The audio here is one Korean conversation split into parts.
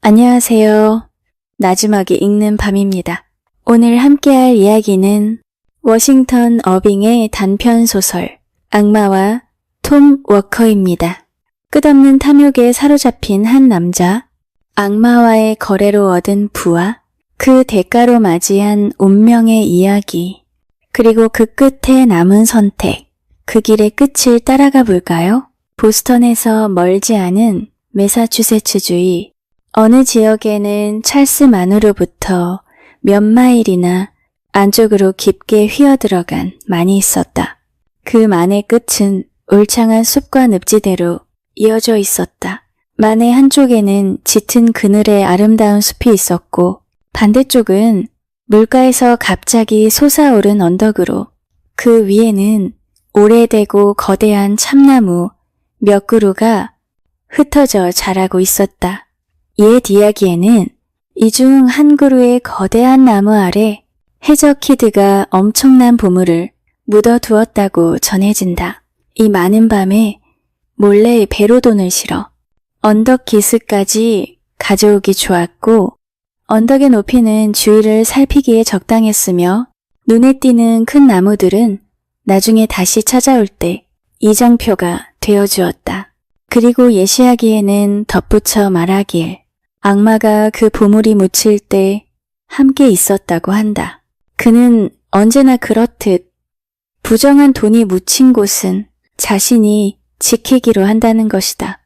안녕하세요. 나지막이 읽는 밤입니다. 오늘 함께할 이야기는 워싱턴 어빙의 단편소설 악마와 톰 워커입니다. 끝없는 탐욕에 사로잡힌 한 남자, 악마와의 거래로 얻은 부와 그 대가로 맞이한 운명의 이야기, 그리고 그 끝에 남은 선택, 그 길의 끝을 따라가 볼까요? 보스턴에서 멀지 않은 매사추세츠주의 어느 지역에는 찰스만으로부터 몇 마일이나 안쪽으로 깊게 휘어들어간 만이 있었다. 그 만의 끝은 울창한 숲과 늪지대로 이어져 있었다. 만의 한쪽에는 짙은 그늘의 아름다운 숲이 있었고 반대쪽은 물가에서 갑자기 솟아오른 언덕으로 그 위에는 오래되고 거대한 참나무 몇 그루가 흩어져 자라고 있었다. 옛 이야기에는 이 중 한 그루의 거대한 나무 아래 해저키드가 엄청난 보물을 묻어두었다고 전해진다. 이 많은 밤에 몰래 배로 돈을 실어 언덕 기슭까지 가져오기 좋았고 언덕의 높이는 주위를 살피기에 적당했으며 눈에 띄는 큰 나무들은 나중에 다시 찾아올 때 이정표가 되어주었다. 그리고 예시하기에는 덧붙여 말하길 악마가 그 보물이 묻힐 때 함께 있었다고 한다. 그는 언제나 그렇듯 부정한 돈이 묻힌 곳은 자신이 지키기로 한다는 것이다.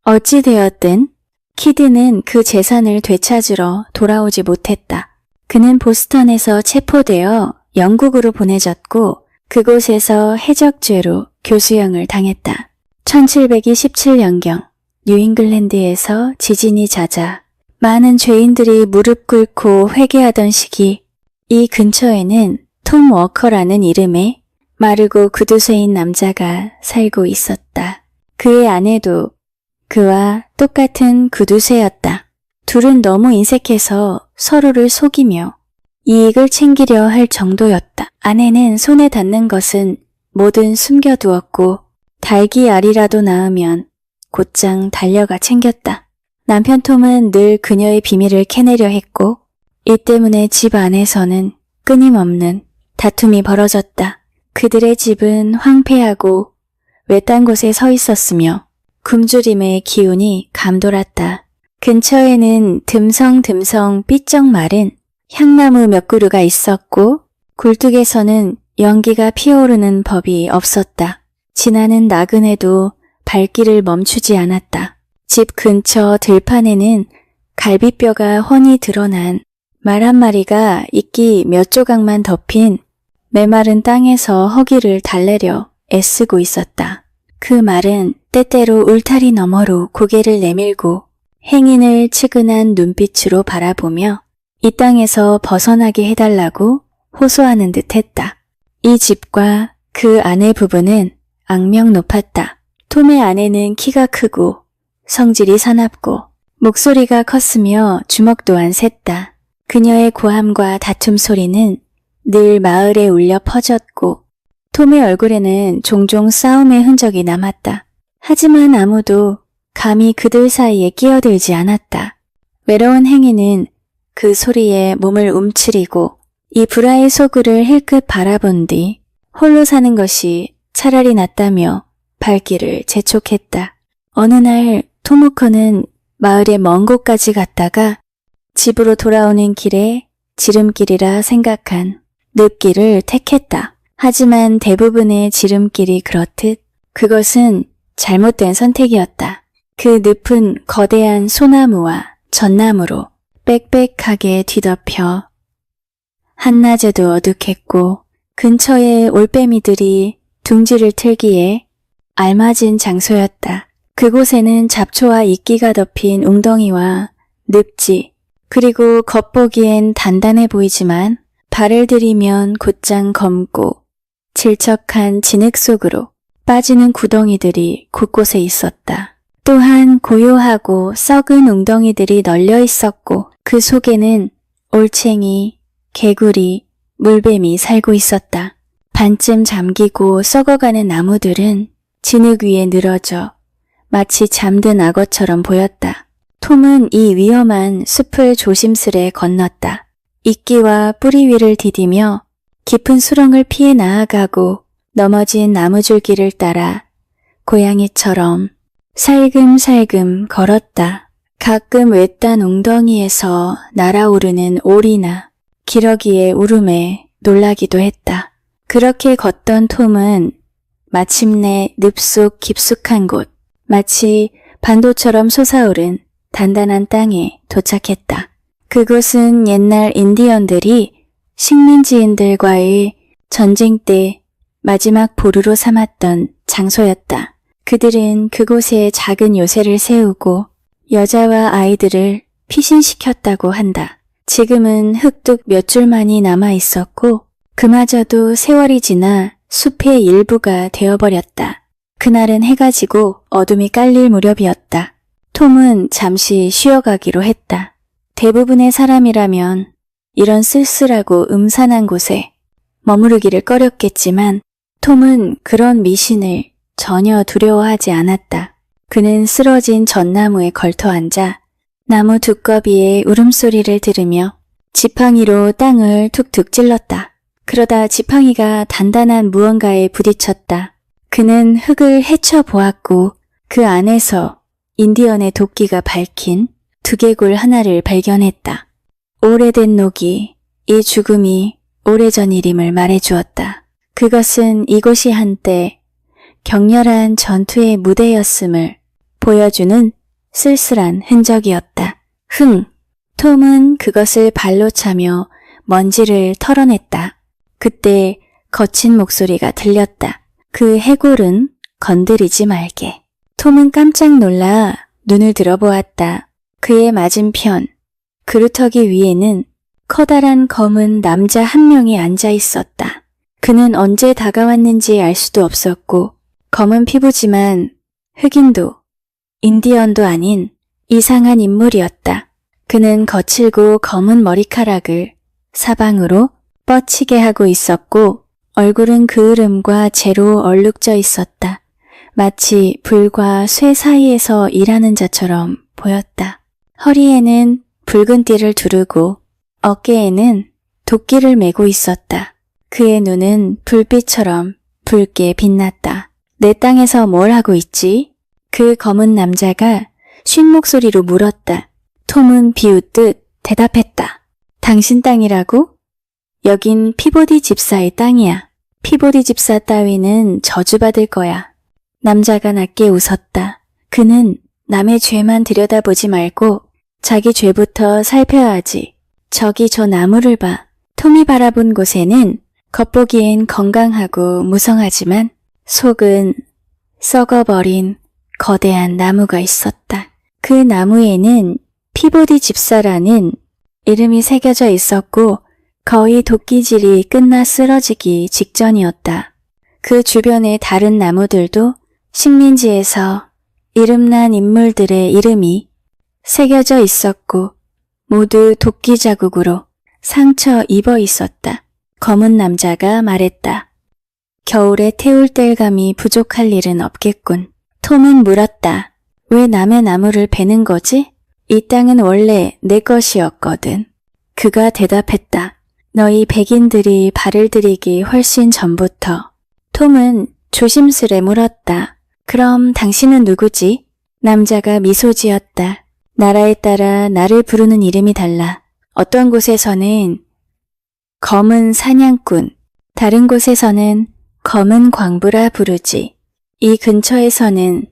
어찌되었든 키드는 그 재산을 되찾으러 돌아오지 못했다. 그는 보스턴에서 체포되어 영국으로 보내졌고 그곳에서 해적죄로 교수형을 당했다. 1727년경 뉴잉글랜드에서 지진이 잦아 많은 죄인들이 무릎 꿇고 회개하던 시기 이 근처에는 톰 워커라는 이름의 마르고 구두쇠인 남자가 살고 있었다. 그의 아내도 그와 똑같은 구두쇠였다. 둘은 너무 인색해서 서로를 속이며 이익을 챙기려 할 정도였다. 아내는 손에 닿는 것은 뭐든 숨겨두었고 달기알이라도 낳으면 곧장 달려가 챙겼다. 남편 톰은 늘 그녀의 비밀을 캐내려 했고 이 때문에 집 안에서는 끊임없는 다툼이 벌어졌다. 그들의 집은 황폐하고 외딴 곳에 서 있었으며 굶주림의 기운이 감돌았다. 근처에는 듬성듬성 삐쩍 마른 향나무 몇 그루가 있었고 굴뚝에서는 연기가 피어오르는 법이 없었다. 지나는 나그네도 발길을 멈추지 않았다. 집 근처 들판에는 갈비뼈가 훤히 드러난 말 한 마리가 이끼 몇 조각만 덮인 메마른 땅에서 허기를 달래려 애쓰고 있었다. 그 말은 때때로 울타리 너머로 고개를 내밀고 행인을 측은한 눈빛으로 바라보며 이 땅에서 벗어나게 해달라고 호소하는 듯 했다. 이 집과 그 아내 부부는 악명 높았다. 톰의 아내는 키가 크고 성질이 사납고 목소리가 컸으며 주먹 또한 셌다. 그녀의 고함과 다툼 소리는 늘 마을에 울려 퍼졌고 톰의 얼굴에는 종종 싸움의 흔적이 남았다. 하지만 아무도 감히 그들 사이에 끼어들지 않았다. 외로운 행인은 그 소리에 몸을 움츠리고 이 불화의 소굴을 힐끗 바라본 뒤 홀로 사는 것이 차라리 낫다며 발길을 재촉했다. 어느 날 톰워커는 마을의 먼 곳까지 갔다가 집으로 돌아오는 길에 지름길이라 생각한 늪길을 택했다. 하지만 대부분의 지름길이 그렇듯 그것은 잘못된 선택이었다. 그 늪은 거대한 소나무와 전나무로 빽빽하게 뒤덮여 한낮에도 어둑했고 근처에 올빼미들이 둥지를 틀기에 알맞은 장소였다. 그곳에는 잡초와 이끼가 덮인 웅덩이와 늪지 그리고 겉보기엔 단단해 보이지만 발을 들이면 곧장 검고 질척한 진흙 속으로 빠지는 구덩이들이 곳곳에 있었다. 또한 고요하고 썩은 웅덩이들이 널려 있었고 그 속에는 올챙이, 개구리, 물뱀이 살고 있었다. 반쯤 잠기고 썩어가는 나무들은 진흙 위에 늘어져 마치 잠든 악어처럼 보였다. 톰은 이 위험한 숲을 조심스레 건넜다. 이끼와 뿌리 위를 디디며 깊은 수렁을 피해 나아가고 넘어진 나무줄기를 따라 고양이처럼 살금살금 걸었다. 가끔 외딴 웅덩이에서 날아오르는 오리나 기러기의 울음에 놀라기도 했다. 그렇게 걷던 톰은 마침내 늪속 깊숙한 곳, 마치 반도처럼 솟아오른 단단한 땅에 도착했다. 그곳은 옛날 인디언들이 식민지인들과의 전쟁 때 마지막 보루로 삼았던 장소였다. 그들은 그곳에 작은 요새를 세우고 여자와 아이들을 피신시켰다고 한다. 지금은 흙둑 몇 줄만이 남아 있었고 그마저도 세월이 지나 숲의 일부가 되어버렸다. 그날은 해가 지고 어둠이 깔릴 무렵이었다. 톰은 잠시 쉬어가기로 했다. 대부분의 사람이라면 이런 쓸쓸하고 음산한 곳에 머무르기를 꺼렸겠지만 톰은 그런 미신을 전혀 두려워하지 않았다. 그는 쓰러진 전나무에 걸터 앉아 나무 두꺼비의 울음소리를 들으며 지팡이로 땅을 툭툭 찔렀다. 그러다 지팡이가 단단한 무언가에 부딪혔다. 그는 흙을 헤쳐보았고 그 안에서 인디언의 도끼가 밝힌 두개골 하나를 발견했다. 오래된 녹이 이 죽음이 오래전 일임을 말해주었다. 그것은 이곳이 한때 격렬한 전투의 무대였음을 보여주는 쓸쓸한 흔적이었다. 톰은 그것을 발로 차며 먼지를 털어냈다. 그때 거친 목소리가 들렸다. 그 해골은 건드리지 말게. 톰은 깜짝 놀라 눈을 들어보았다. 그의 맞은편 그루터기 위에는 커다란 검은 남자 한 명이 앉아 있었다. 그는 언제 다가왔는지 알 수도 없었고 검은 피부지만 흑인도 인디언도 아닌 이상한 인물이었다. 그는 거칠고 검은 머리카락을 사방으로 뻗치게 하고 있었고 얼굴은 그을음과 재로 얼룩져 있었다. 마치 불과 쇠 사이에서 일하는 자처럼 보였다. 허리에는 붉은 띠를 두르고 어깨에는 도끼를 메고 있었다. 그의 눈은 불빛처럼 붉게 빛났다. 내 땅에서 뭘 하고 있지? 그 검은 남자가 쉰 목소리로 물었다. 톰은 비웃듯 대답했다. 당신 땅이라고? 여긴 피보디 집사의 땅이야. 피보디 집사 따위는 저주받을 거야. 남자가 낮게 웃었다. 그는 남의 죄만 들여다보지 말고 자기 죄부터 살펴야 하지. 저기 저 나무를 봐. 톰이 바라본 곳에는 겉보기엔 건강하고 무성하지만 속은 썩어버린 거대한 나무가 있었다. 그 나무에는 피보디 집사라는 이름이 새겨져 있었고 거의 도끼질이 끝나 쓰러지기 직전이었다. 그 주변의 다른 나무들도 식민지에서 이름난 인물들의 이름이 새겨져 있었고 모두 도끼 자국으로 상처 입어 있었다. 검은 남자가 말했다. 겨울에 태울 땔감이 부족할 일은 없겠군. 톰은 물었다. 왜 남의 나무를 베는 거지? 이 땅은 원래 내 것이었거든. 그가 대답했다. 너희 백인들이 발을 들이기 훨씬 전부터. 톰은 조심스레 물었다. 그럼 당신은 누구지? 남자가 미소 지었다. 나라에 따라 나를 부르는 이름이 달라. 어떤 곳에서는 검은 사냥꾼, 다른 곳에서는 검은 광부라 부르지. 이 근처에서는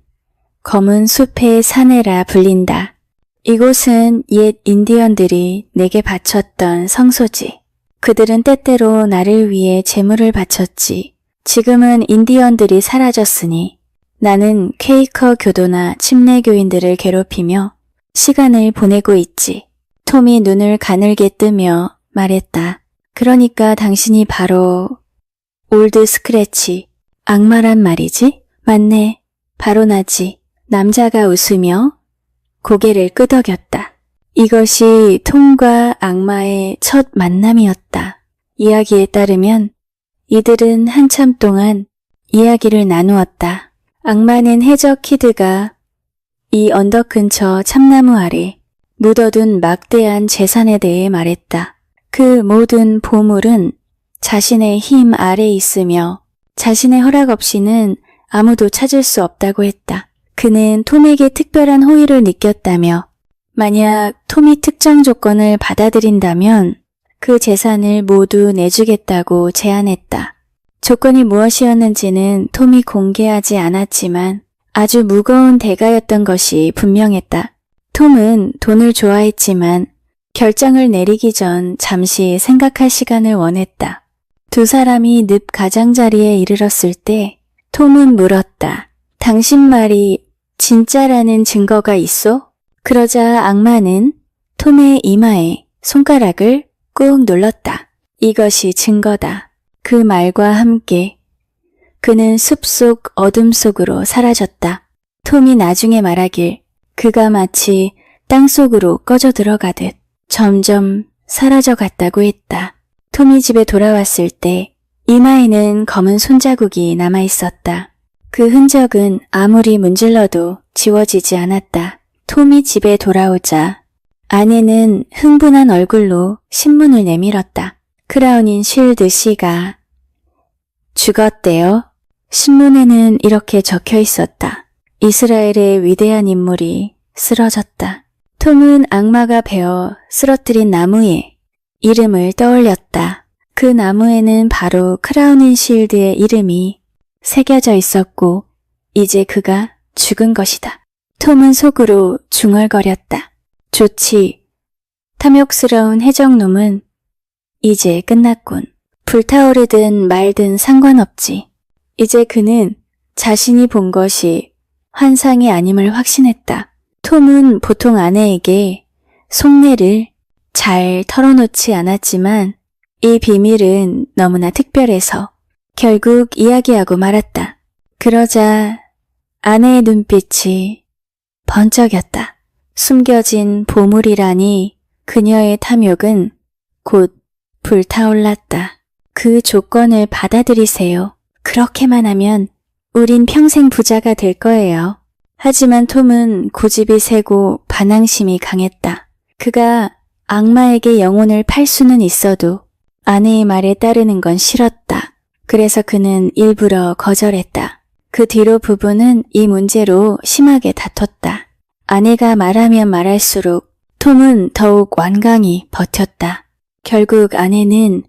검은 숲의 사내라 불린다. 이곳은 옛 인디언들이 내게 바쳤던 성소지. 그들은 때때로 나를 위해 제물을 바쳤지. 지금은 인디언들이 사라졌으니 나는 퀘이커 교도나 침례교인들을 괴롭히며 시간을 보내고 있지. 톰이 눈을 가늘게 뜨며 말했다. 그러니까 당신이 바로 올드 스크래치, 악마란 말이지? 맞네, 바로 나지. 남자가 웃으며 고개를 끄덕였다. 이것이 톰과 악마의 첫 만남이었다. 이야기에 따르면 이들은 한참 동안 이야기를 나누었다. 악마는 해저 키드가 이 언덕 근처 참나무 아래 묻어둔 막대한 재산에 대해 말했다. 그 모든 보물은 자신의 힘 아래 있으며 자신의 허락 없이는 아무도 찾을 수 없다고 했다. 그는 톰에게 특별한 호의를 느꼈다며 만약 톰이 특정 조건을 받아들인다면 그 재산을 모두 내주겠다고 제안했다. 조건이 무엇이었는지는 톰이 공개하지 않았지만 아주 무거운 대가였던 것이 분명했다. 톰은 돈을 좋아했지만 결정을 내리기 전 잠시 생각할 시간을 원했다. 두 사람이 늪 가장자리에 이르렀을 때 톰은 물었다. 당신 말이 진짜라는 증거가 있어? 그러자 악마는 톰의 이마에 손가락을 꾹 눌렀다. 이것이 증거다. 그 말과 함께 그는 숲속 어둠 속으로 사라졌다. 톰이 나중에 말하길 그가 마치 땅속으로 꺼져 들어가듯 점점 사라져 갔다고 했다. 톰이 집에 돌아왔을 때 이마에는 검은 손자국이 남아 있었다. 그 흔적은 아무리 문질러도 지워지지 않았다. 톰이 집에 돌아오자 아내는 흥분한 얼굴로 신문을 내밀었다. 크라운인 쉴드 씨가 죽었대요. 신문에는 이렇게 적혀 있었다. 이스라엘의 위대한 인물이 쓰러졌다. 톰은 악마가 베어 쓰러뜨린 나무에 이름을 떠올렸다. 그 나무에는 바로 크라운인 쉴드의 이름이 새겨져 있었고 이제 그가 죽은 것이다. 톰은 속으로 중얼거렸다. 좋지. 탐욕스러운 해적놈은 이제 끝났군. 불타오르든 말든 상관없지. 이제 그는 자신이 본 것이 환상이 아님을 확신했다. 톰은 보통 아내에게 속내를 잘 털어놓지 않았지만 이 비밀은 너무나 특별해서 결국 이야기하고 말았다. 그러자 아내의 눈빛이 번쩍였다. 숨겨진 보물이라니 그녀의 탐욕은 곧 불타올랐다. 그 조건을 받아들이세요. 그렇게만 하면 우린 평생 부자가 될 거예요. 하지만 톰은 고집이 세고 반항심이 강했다. 그가 악마에게 영혼을 팔 수는 있어도 아내의 말에 따르는 건 싫었다. 그래서 그는 일부러 거절했다. 그 뒤로 부부는 이 문제로 심하게 다퉜다. 아내가 말하면 말할수록 톰은 더욱 완강히 버텼다. 결국 아내는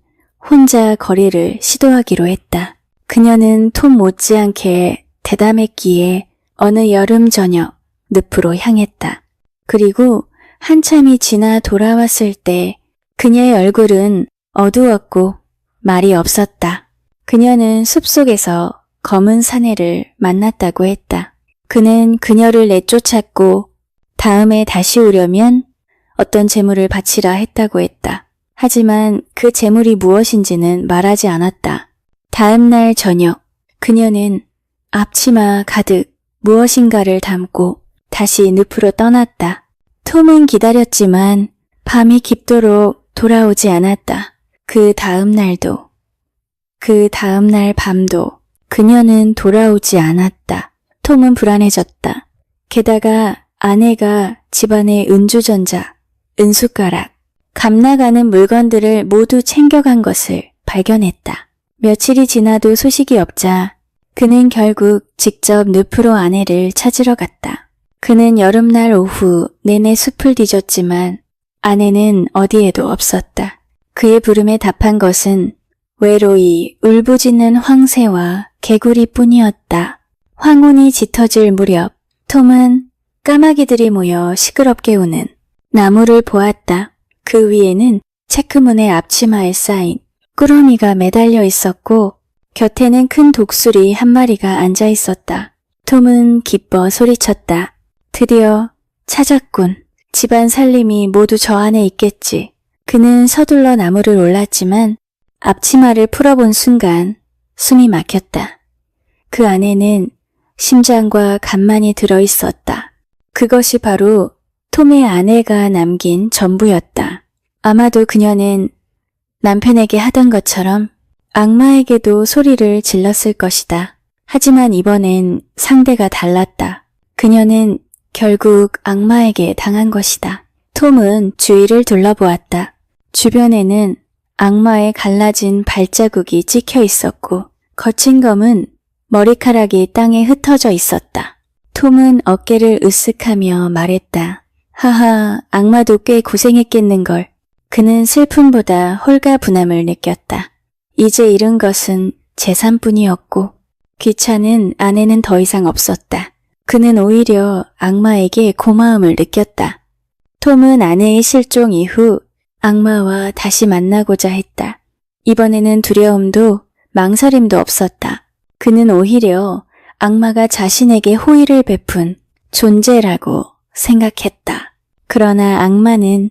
혼자 거리를 시도하기로 했다. 그녀는 톰 못지않게 대담했기에 어느 여름 저녁 늪으로 향했다. 그리고 한참이 지나 돌아왔을 때 그녀의 얼굴은 어두웠고 말이 없었다. 그녀는 숲속에서 검은 사내를 만났다고 했다. 그는 그녀를 내쫓았고 다음에 다시 오려면 어떤 재물을 바치라 했다고 했다. 하지만 그 재물이 무엇인지는 말하지 않았다. 다음 날 저녁 그녀는 앞치마 가득 무엇인가를 담고 다시 늪으로 떠났다. 톰은 기다렸지만 밤이 깊도록 돌아오지 않았다. 그 다음 날도, 그 다음 날 밤도 그녀는 돌아오지 않았다. 톰은 불안해졌다. 게다가 아내가 집안의 은주전자, 은숟가락, 값나가는 물건들을 모두 챙겨간 것을 발견했다. 며칠이 지나도 소식이 없자 그는 결국 직접 늪으로 아내를 찾으러 갔다. 그는 여름날 오후 내내 숲을 뒤졌지만 아내는 어디에도 없었다. 그의 부름에 답한 것은 외로이 울부짖는 황새와 개구리뿐이었다. 황혼이 짙어질 무렵 톰은 까마귀들이 모여 시끄럽게 우는 나무를 보았다. 그 위에는 체크문의 앞치마에 쌓인 꾸러미가 매달려 있었고 곁에는 큰 독수리 한 마리가 앉아 있었다. 톰은 기뻐 소리쳤다. 드디어 찾았군. 집안 살림이 모두 저 안에 있겠지. 그는 서둘러 나무를 올랐지만 앞치마를 풀어본 순간 숨이 막혔다. 그 안에는 심장과 간만이 들어있었다. 그것이 바로 톰의 아내가 남긴 전부였다. 아마도 그녀는 남편에게 하던 것처럼 악마에게도 소리를 질렀을 것이다. 하지만 이번엔 상대가 달랐다. 그녀는 결국 악마에게 당한 것이다. 톰은 주위를 둘러보았다. 주변에는 악마의 갈라진 발자국이 찍혀 있었고 거친 검은 머리카락이 땅에 흩어져 있었다. 톰은 어깨를 으쓱하며 말했다. 하하, 악마도 꽤 고생했겠는걸. 그는 슬픔보다 홀가분함을 느꼈다. 이제 잃은 것은 재산뿐이었고 귀찮은 아내는 더 이상 없었다. 그는 오히려 악마에게 고마움을 느꼈다. 톰은 아내의 실종 이후 악마와 다시 만나고자 했다. 이번에는 두려움도 망설임도 없었다. 그는 오히려 악마가 자신에게 호의를 베푼 존재라고 생각했다. 그러나 악마는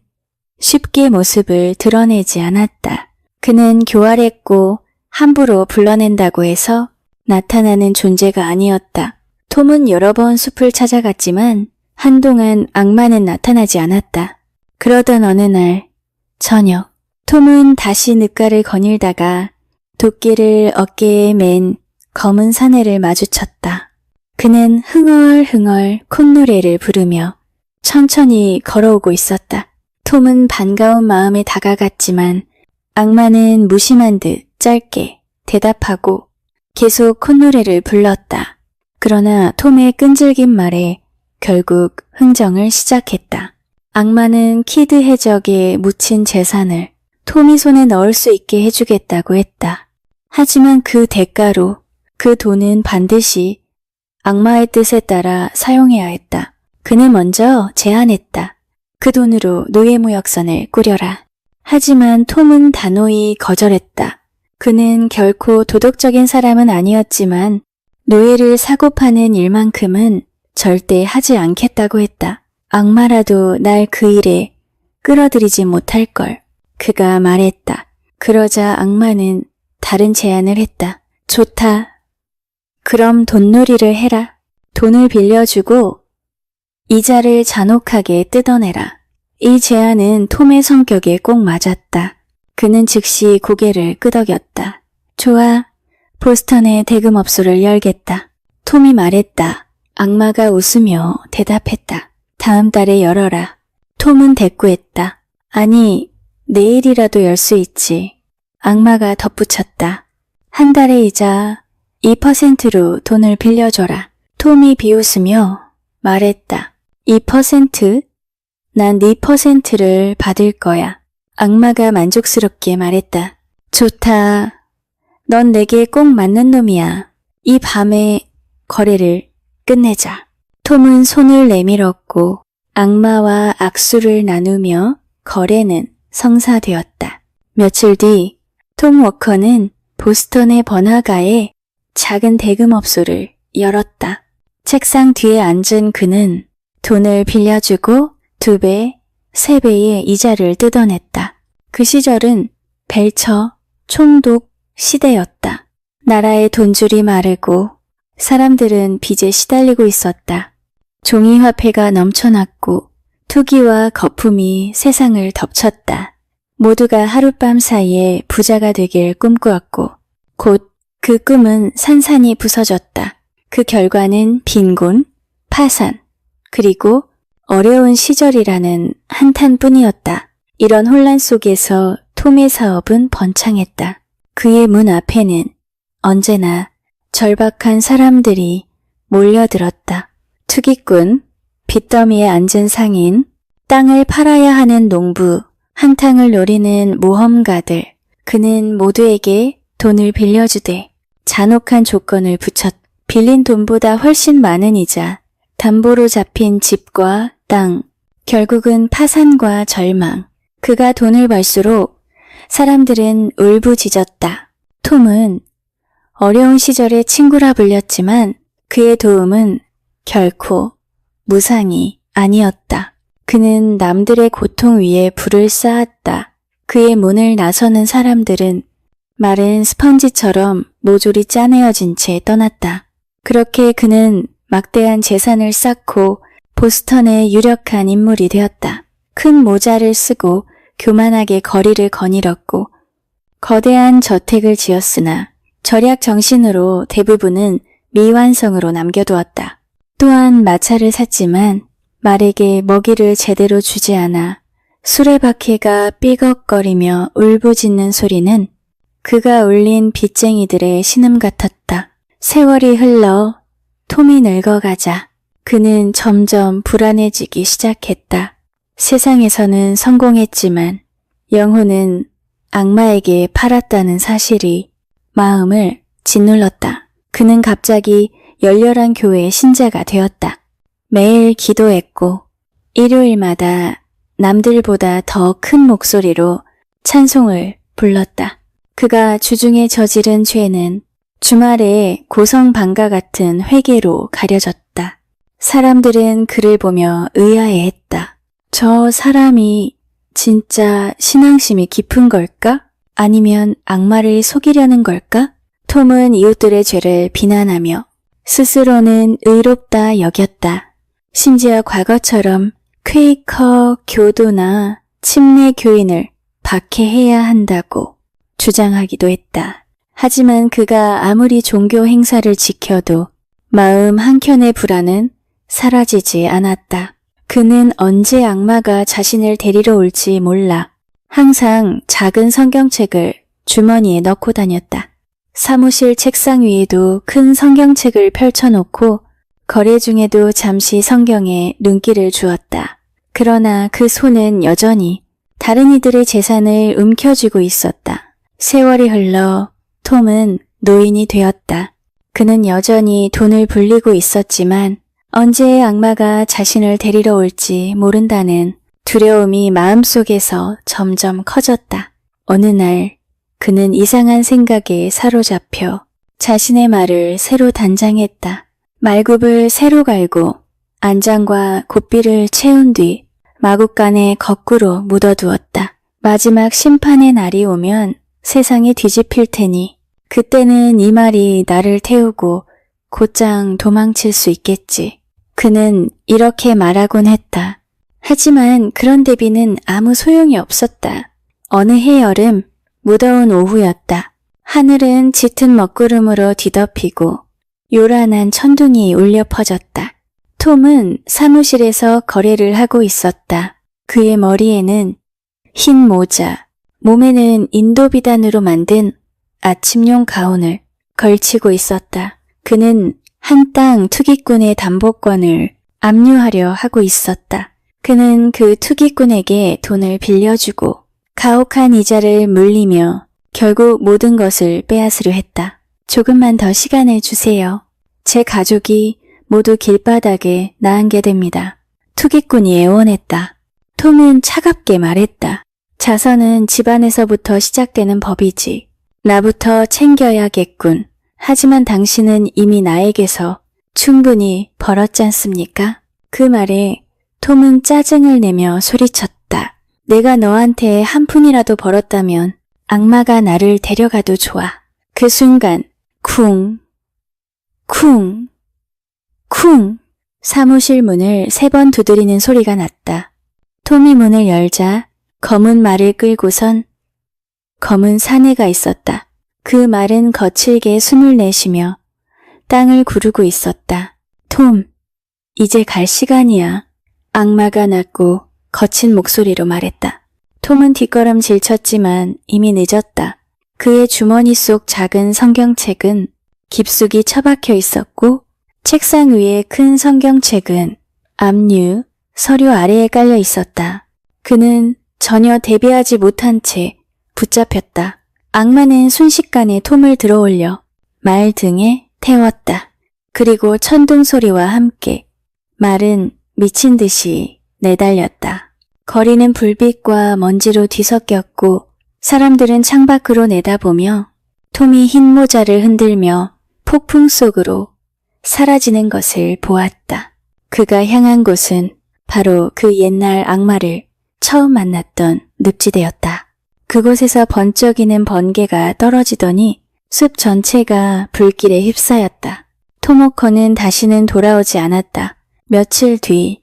쉽게 모습을 드러내지 않았다. 그는 교활했고 함부로 불러낸다고 해서 나타나는 존재가 아니었다. 톰은 여러 번 숲을 찾아갔지만 한동안 악마는 나타나지 않았다. 그러던 어느 날 저녁, 톰은 다시 늪가를 거닐다가 도끼를 어깨에 맨 검은 사내를 마주쳤다. 그는 흥얼흥얼 콧노래를 부르며 천천히 걸어오고 있었다. 톰은 반가운 마음에 다가갔지만 악마는 무심한 듯 짧게 대답하고 계속 콧노래를 불렀다. 그러나 톰의 끈질긴 말에 결국 흥정을 시작했다. 악마는 키드 해적에 묻힌 재산을 톰이 손에 넣을 수 있게 해주겠다고 했다. 하지만 그 대가로 그 돈은 반드시 악마의 뜻에 따라 사용해야 했다. 그는 먼저 제안했다. 그 돈으로 노예무역선을 꾸려라. 하지만 톰은 단호히 거절했다. 그는 결코 도덕적인 사람은 아니었지만 노예를 사고 파는 일만큼은 절대 하지 않겠다고 했다. 악마라도 날 그 일에 끌어들이지 못할걸. 그가 말했다. 그러자 악마는 다른 제안을 했다. 좋다. 그럼 돈놀이를 해라. 돈을 빌려주고 이자를 잔혹하게 뜯어내라. 이 제안은 톰의 성격에 꼭 맞았다. 그는 즉시 고개를 끄덕였다. 좋아. 보스턴의 대금업소를 열겠다. 톰이 말했다. 악마가 웃으며 대답했다. 다음 달에 열어라. 톰은 대꾸했다. 아니, 내일이라도 열 수 있지. 악마가 덧붙였다. 한 달에 이자 2%로 돈을 빌려줘라. 톰이 비웃으며 말했다. 2%? 난 네 퍼센트를 받을 거야. 악마가 만족스럽게 말했다. 좋다. 넌 내게 꼭 맞는 놈이야. 이 밤에 거래를 끝내자. 톰은 손을 내밀었고 악마와 악수를 나누며 거래는 성사되었다. 며칠 뒤 톰 워커는 보스턴의 번화가에 작은 대금업소를 열었다. 책상 뒤에 앉은 그는 돈을 빌려주고 2배, 3배의 이자를 뜯어냈다. 그 시절은 벨처, 총독 시대였다. 나라의 돈줄이 마르고 사람들은 빚에 시달리고 있었다. 종이화폐가 넘쳐났고 투기와 거품이 세상을 덮쳤다. 모두가 하룻밤 사이에 부자가 되길 꿈꾸었고 곧 그 꿈은 산산이 부서졌다. 그 결과는 빈곤, 파산, 그리고 어려운 시절이라는 한탄뿐이었다. 이런 혼란 속에서 톰의 사업은 번창했다. 그의 문 앞에는 언제나 절박한 사람들이 몰려들었다. 투기꾼, 빚더미에 앉은 상인, 땅을 팔아야 하는 농부, 한탕을 노리는 모험가들. 그는 모두에게 돈을 빌려주되 잔혹한 조건을 붙였다. 빌린 돈보다 훨씬 많은 이자, 담보로 잡힌 집과 땅, 결국은 파산과 절망. 그가 돈을 벌수록 사람들은 울부짖었다. 톰은 어려운 시절에 친구라 불렸지만 그의 도움은 결코 무상이 아니었다. 그는 남들의 고통 위에 불을 쌓았다. 그의 문을 나서는 사람들은 마른 스펀지처럼 모조리 짜내어진 채 떠났다. 그렇게 그는 막대한 재산을 쌓고 보스턴의 유력한 인물이 되었다. 큰 모자를 쓰고 교만하게 거리를 거닐었고 거대한 저택을 지었으나 절약 정신으로 대부분은 미완성으로 남겨두었다. 또한 마차를 샀지만 말에게 먹이를 제대로 주지 않아 수레바퀴가 삐걱거리며 울부짖는 소리는 그가 울린 빚쟁이들의 신음 같았다. 세월이 흘러 톰이 늙어가자 그는 점점 불안해지기 시작했다. 세상에서는 성공했지만 영혼은 악마에게 팔았다는 사실이 마음을 짓눌렀다. 그는 갑자기 열렬한 교회의 신자가 되었다. 매일 기도했고 일요일마다 남들보다 더 큰 목소리로 찬송을 불렀다. 그가 주중에 저지른 죄는 주말에 고성방가 같은 회개로 가려졌다. 사람들은 그를 보며 의아해했다. 저 사람이 진짜 신앙심이 깊은 걸까? 아니면 악마를 속이려는 걸까? 톰은 이웃들의 죄를 비난하며 스스로는 의롭다 여겼다. 심지어 과거처럼 퀘이커 교도나 침례 교인을 박해해야 한다고 주장하기도 했다. 하지만 그가 아무리 종교 행사를 지켜도 마음 한켠의 불안은 사라지지 않았다. 그는 언제 악마가 자신을 데리러 올지 몰라 항상 작은 성경책을 주머니에 넣고 다녔다. 사무실 책상 위에도 큰 성경책을 펼쳐놓고 거래 중에도 잠시 성경에 눈길을 주었다. 그러나 그 손은 여전히 다른 이들의 재산을 움켜쥐고 있었다. 세월이 흘러 톰은 노인이 되었다. 그는 여전히 돈을 불리고 있었지만 언제 악마가 자신을 데리러 올지 모른다는 두려움이 마음속에서 점점 커졌다. 어느 날 그는 이상한 생각에 사로잡혀 자신의 말을 새로 단장했다. 말굽을 새로 갈고 안장과 곱비를 채운 뒤 마구간에 거꾸로 묻어두었다. 마지막 심판의 날이 오면 세상이 뒤집힐 테니 그때는 이 말이 나를 태우고 곧장 도망칠 수 있겠지. 그는 이렇게 말하곤 했다. 하지만 그런 대비는 아무 소용이 없었다. 어느 해 여름 무더운 오후였다. 하늘은 짙은 먹구름으로 뒤덮이고 요란한 천둥이 울려 퍼졌다. 톰은 사무실에서 거래를 하고 있었다. 그의 머리에는 흰 모자, 몸에는 인도 비단으로 만든 아침용 가운을 걸치고 있었다. 그는 한 땅 투기꾼의 담보권을 압류하려 하고 있었다. 그는 그 투기꾼에게 돈을 빌려주고 가혹한 이자를 물리며 결국 모든 것을 빼앗으려 했다. 조금만 더 시간을 주세요. 제 가족이 모두 길바닥에 나앉게 됩니다. 투기꾼이 애원했다. 톰은 차갑게 말했다. 자선은 집안에서부터 시작되는 법이지. 나부터 챙겨야겠군. 하지만 당신은 이미 나에게서 충분히 벌었지 않습니까? 그 말에 톰은 짜증을 내며 소리쳤다. 내가 너한테 한 푼이라도 벌었다면 악마가 나를 데려가도 좋아. 그 순간 쿵, 쿵, 쿵 사무실 문을 3번 두드리는 소리가 났다. 톰이 문을 열자 검은 말을 끌고선 검은 사내가 있었다. 그 말은 거칠게 숨을 내쉬며 땅을 구르고 있었다. 톰, 이제 갈 시간이야. 악마가 낮고 거친 목소리로 말했다. 톰은 뒷걸음질 쳤지만 이미 늦었다. 그의 주머니 속 작은 성경책은 깊숙이 처박혀 있었고 책상 위에 큰 성경책은 압류, 서류 아래에 깔려 있었다. 그는 전혀 대비하지 못한 채 붙잡혔다. 악마는 순식간에 톰을 들어올려 말 등에 태웠다. 그리고 천둥 소리와 함께 말은 미친 듯이 내달렸다. 거리는 불빛과 먼지로 뒤섞였고 사람들은 창밖으로 내다보며 톰이 흰 모자를 흔들며 폭풍 속으로 사라지는 것을 보았다. 그가 향한 곳은 바로 그 옛날 악마를 처음 만났던 늪지대였다. 그곳에서 번쩍이는 번개가 떨어지더니 숲 전체가 불길에 휩싸였다. 토모커는 다시는 돌아오지 않았다. 며칠 뒤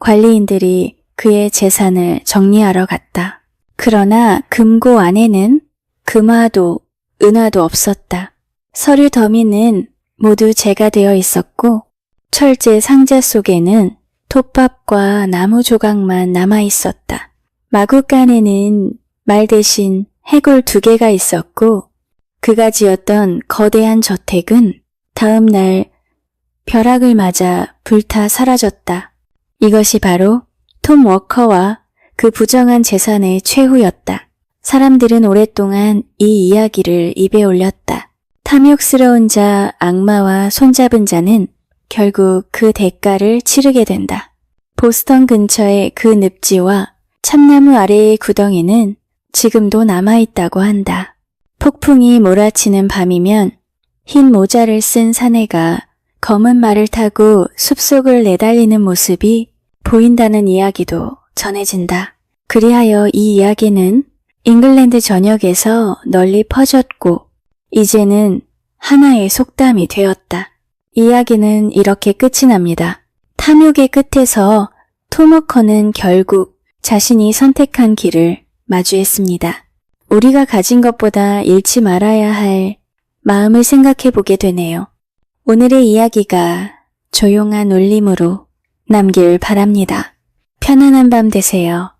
관리인들이 그의 재산을 정리하러 갔다. 그러나 금고 안에는 금화도 은화도 없었다. 서류 더미는 모두 재가 되어 있었고 철제 상자 속에는 톱밥과 나무 조각만 남아 있었다. 마구간에는 말 대신 해골 2개가 있었고 그가 지었던 거대한 저택은 다음 날 벼락을 맞아 불타 사라졌다. 이것이 바로 톰 워커와 그 부정한 재산의 최후였다. 사람들은 오랫동안 이 이야기를 입에 올렸다. 탐욕스러운 자, 악마와 손잡은 자는 결국 그 대가를 치르게 된다. 보스턴 근처의 그 늪지와 참나무 아래의 구덩이는 지금도 남아있다고 한다. 폭풍이 몰아치는 밤이면 흰 모자를 쓴 사내가 검은 말을 타고 숲속을 내달리는 모습이 보인다는 이야기도 전해진다. 그리하여 이 이야기는 잉글랜드 전역에서 널리 퍼졌고 이제는 하나의 속담이 되었다. 이야기는 이렇게 끝이 납니다. 탐욕의 끝에서 톰 워커는 결국 자신이 선택한 길을 마주했습니다. 우리가 가진 것보다 잃지 말아야 할 마음을 생각해 보게 되네요. 오늘의 이야기가 조용한 울림으로 남길 바랍니다. 편안한 밤 되세요.